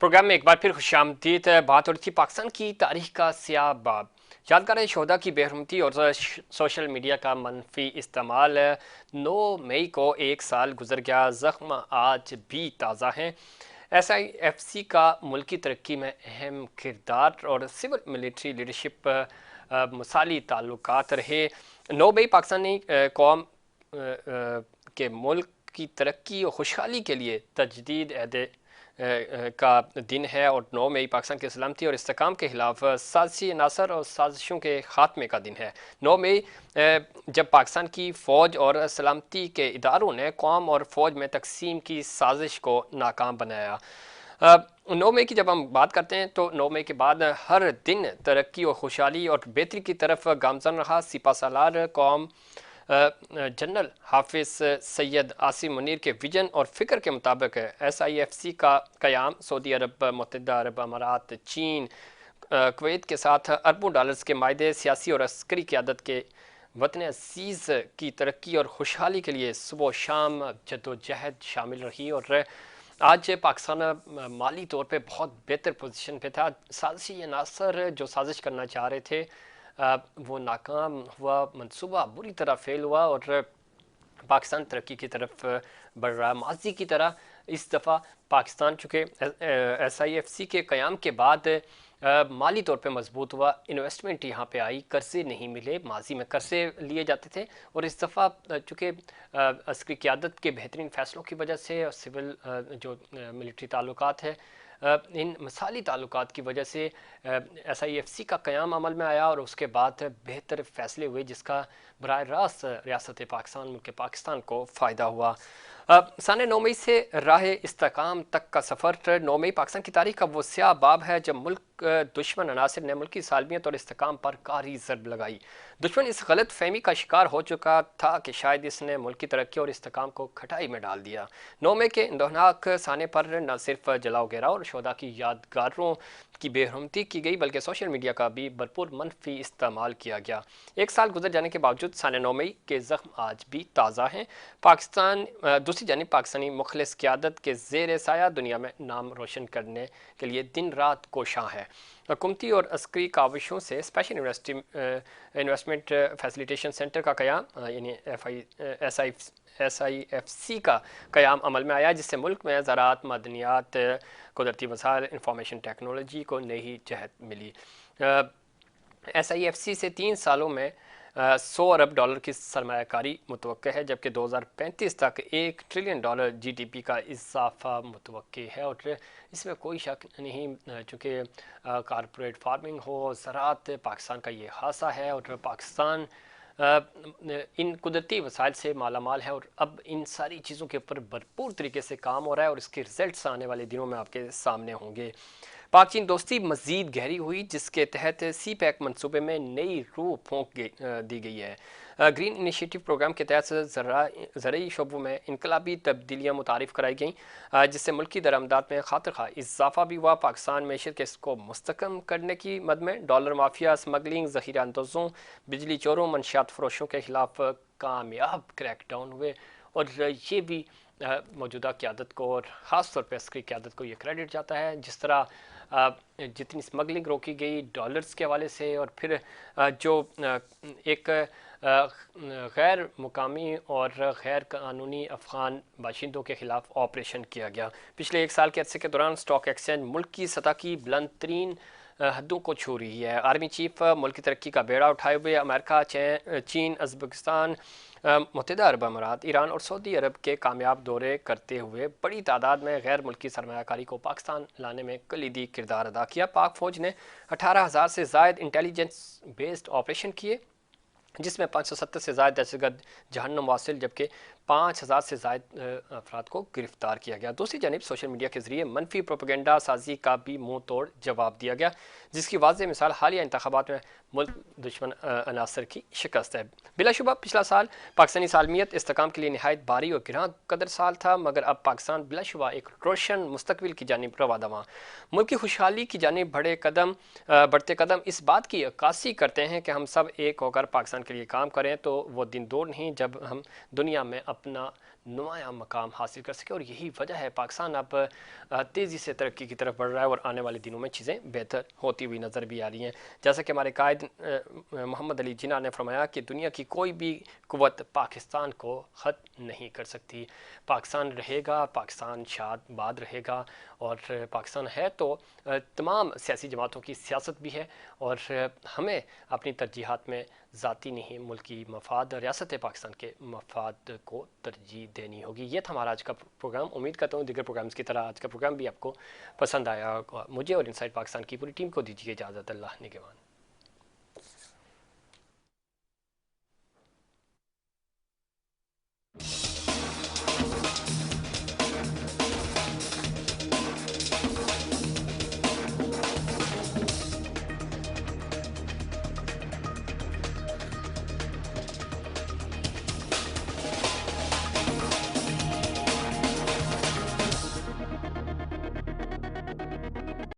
Programme में एक बार फिर खुशामदीद। बात हो रही थी पाकिस्तान की तारीख का स्याह बाब। यादगार शोधा की बेहरमती और सोशल मीडिया का मनफी इस्तेमाल। 9 मई को एक साल गुजर गया, ज़ख्म आज भी ताज़ा हैं। SIFC का मुल्की तरक्की में अहम किरदार और सिविल मिलिट्री लीडरशिप मिसाली ताल्लुकात रहे। 9 मई पाकिस्तानी कौम के मुल्क की तरक्की और खुशहाली के लिए तजदीद अहद का दिन है और 9 मई पाकिस्तान की सलामती और इस्तेकाम के खिलाफ साजिशी अनासर और साजिशों के खात्मे का दिन है। 9 मई जब पाकिस्तान की फ़ौज और सलामती के इदारों ने कौम और फ़ौज में तकसीम की साजिश को नाकाम बनाया। 9 मई की जब हम बात करते हैं तो 9 मई के बाद हर दिन तरक्की और खुशहाली और बेहतरी की तरफ गामजन रहा। सिपा सालार कौम जनरल हाफिज सैयद आसिम मुनीर के विजन और फ़िक्र के मुताबिक SIFC का क़याम सऊदी अरब, मुत्तहिदा अरब अमारात, चीन, कुवैत के साथ अरबों डॉलर्स के मायदे सियासी और अस्करी क़यादत के वतन अज़ीज़ की तरक्की और खुशहाली के लिए सुबह शाम जद्दोजहद शामिल रही। और आज पाकिस्तान माली तौर पे बहुत बेहतर पोजीशन पे था। साजिशी अनासर जो साजिश करना चाह रहे थे वो नाकाम हुआ, मंसूबा बुरी तरह फेल हुआ और पाकिस्तान तरक्की की तरफ बढ़ रहा। माजी की तरह इस दफ़ा पाकिस्तान चूँकि SIFC के क़याम के बाद माली तौर पे मजबूत हुआ, इन्वेस्टमेंट यहाँ पे आई, कर्जे नहीं मिले। माजी में कर्जे लिए जाते थे और इस दफ़ा चूँकि अस्करी क़यादत के बेहतरीन फ़ैसलों की वजह से और सिविल जो मिलिट्री ताल्लुकात है, इन मिसाली ताल्लुकात की वजह से SIFC का क़याम अमल में आया और उसके बाद बेहतर फ़ैसले हुए जिसका बराह रास्त रियासत पाकिस्तान, मुल्क पाकिस्तान को फ़ायदा हुआ। सन 9 मई से राह इस्तेकाम तक का सफ़र। 9 मई पाकिस्तान की तारीख का वो स्याह बाब है जब मुल्क दुश्मन अनासर ने मुल्की सालमियत और इस्तेकाम पर कारी ज़रब लगाई। दुश्मन इस गलत फहमी का शिकार हो चुका था कि शायद इसने मुल्क की तरक्की और इस्तेकाम को खटाई में डाल दिया। 9 मई के इंदोहनाक साने पर न सिर्फ जलाओ गिराओ और शोधा की यादगारों की बेहरमती की गई बल्कि सोशल मीडिया का भी भरपूर मनफी इस्तेमाल किया गया। एक साल गुजर जाने के बावजूद सन 9 मई के ज़ख्म आज भी ताज़ा हैं। पाकिस्तान दूसरी जानिब पाकिस्तानी मुखलिस क़यादत के ज़ेर साया दुनिया में नाम रोशन करने के लिए दिन रात कोशां है। हुकूमती और अस्करी काविशों से स्पेशल इन्वेस्टमेंट फैसिलिटेशन सेंटर का क़याम यानी SIFC का क़याम अमल में आया जिससे मुल्क में ज़राअत, मदनियात, कुदरती वसाइल, इंफॉर्मेशन टेक्नोलॉजी को नई जहत मिली। SIFC से 3 सालों में 100 अरब डॉलर की सरमायाकारी मुतवक्के है जबकि 2035 तक $1 ट्रिलियन GDP का इजाफा मुतवक्के है। और इसमें कोई शक नहीं, चूँकि कारपोरेट फार्मिंग हो, ज़राअत, पाकिस्तान का ये खासा है और पाकिस्तान इन कुदरती वसाइल से मालामाल है और अब इन सारी चीज़ों के ऊपर भरपूर तरीके से काम हो रहा है और इसके रिजल्ट्स आने वाले दिनों में आपके सामने होंगे। पाक चीन दोस्ती मज़ीद गहरी हुई जिसके तहत CPEC मनसूबे में नई रूह फूंक दी गई है। ग्रीन इनिशिएटिव प्रोग्राम के तहत ज़रई शोबों में इनकलाबी तब्दीलियाँ मुतारिफ़ कराई गईं जिससे मुल्की दरामदात में खातिर खा इजाफा भी हुआ। पाकिस्तान मैशत के इसको मुस्तकम करने की मद में डॉलर माफिया, स्मगलिंग, ज़ख़ीरा अंदोज़ों, बिजली चोरों, मनशियात फरोशों के खिलाफ कामयाब क्रैकडाउन हुए और ये भी मौजूदा क़यादत को और ख़ास तौर पर अस्करी क़यादत को ये क्रेडिट जाता है। जिस तरह जितनी स्मगलिंग रोकी गई डॉलर्स के हवाले से और फिर जो एक गैर मुकामी और गैर कानूनी अफ़गान बाशिंदों के ख़िलाफ़ ऑपरेशन किया गया। पिछले 1 साल के अरसे के दौरान स्टॉक एक्सचेंज मुल्क की सतह की बुलंद तरीन हदों को छू रही है। आर्मी चीफ मुल्क की तरक्की का बेड़ा उठाए हुए अमेरिका, चीन, उज़्बेकिस्तान, मुत्तहिदा अरब अमारात, ईरान और सऊदी अरब के कामयाब दौरे करते हुए बड़ी तादाद में गैर मुल्की सरमायाकारी को पाकिस्तान लाने में कलीदी किरदार अदा किया। पाक फ़ौज ने 18,000 से ज़ायद इंटेलिजेंस बेस्ड ऑपरेशन किए जिसमें 570 से ज़ायद दहशतगर्द जहन्नुम वासिल जबकि 5,000 से ज़ायद अफराद को गिरफ्तार किया गया। दूसरी जानिब सोशल मीडिया के ज़रिए मनफी प्रोपेगेंडा साजी का भी मुँह तोड़ जवाब दिया गया जिसकी वाज़ेह मिसाल हालिया इंतखाबात में मुल्क दुश्मन अनासर की शिकस्त है। बिलाशुबा पिछला साल पाकिस्तानी सालमियत इस्तेकाम के लिए नहायत भारी और गिरां कदर साल था मगर अब पाकिस्तान बिलाशुबा एक रोशन मुस्तकबिल की जानिब रवा दवा। मुल्क की खुशहाली की जानिब बढ़ते कदम इस बात की अक्कासी करते हैं कि हम सब एक होकर पाकिस्तान पाकिस्तान के लिए काम करें तो वो दिन दूर नहीं जब हम दुनिया में अपना नुमाया मकाम हासिल कर सकें। और यही वजह है पाकिस्तान अब तेज़ी से तरक्की की तरफ बढ़ रहा है और आने वाले दिनों में चीज़ें बेहतर होती हुई नज़र भी आ रही हैं। जैसा कि हमारे कायद मोहम्मद अली जिन्ना ने फरमाया कि दुनिया की कोई भी कुव्वत पाकिस्तान को ख़त्म नहीं कर सकती। पाकिस्तान रहेगा, पाकिस्तान शाद बाद रहेगा। और पाकिस्तान है तो तमाम सियासी जमातों की सियासत भी है। और हमें अपनी तरजीहात में ज़ाती नहीं मुल्की मफाद रियासत पाकिस्तान के मफाद को तरजीह देनी होगी। ये था हमारा आज का प्रोग्राम। उम्मीद करता हूँ दीगर प्रोग्राम्स की तरह आज का प्रोग्राम भी आपको पसंद आया। मुझे और इनसाइड पाकिस्तान की पूरी टीम को दीजिए इजाज़त। अल्लाह निगहबान।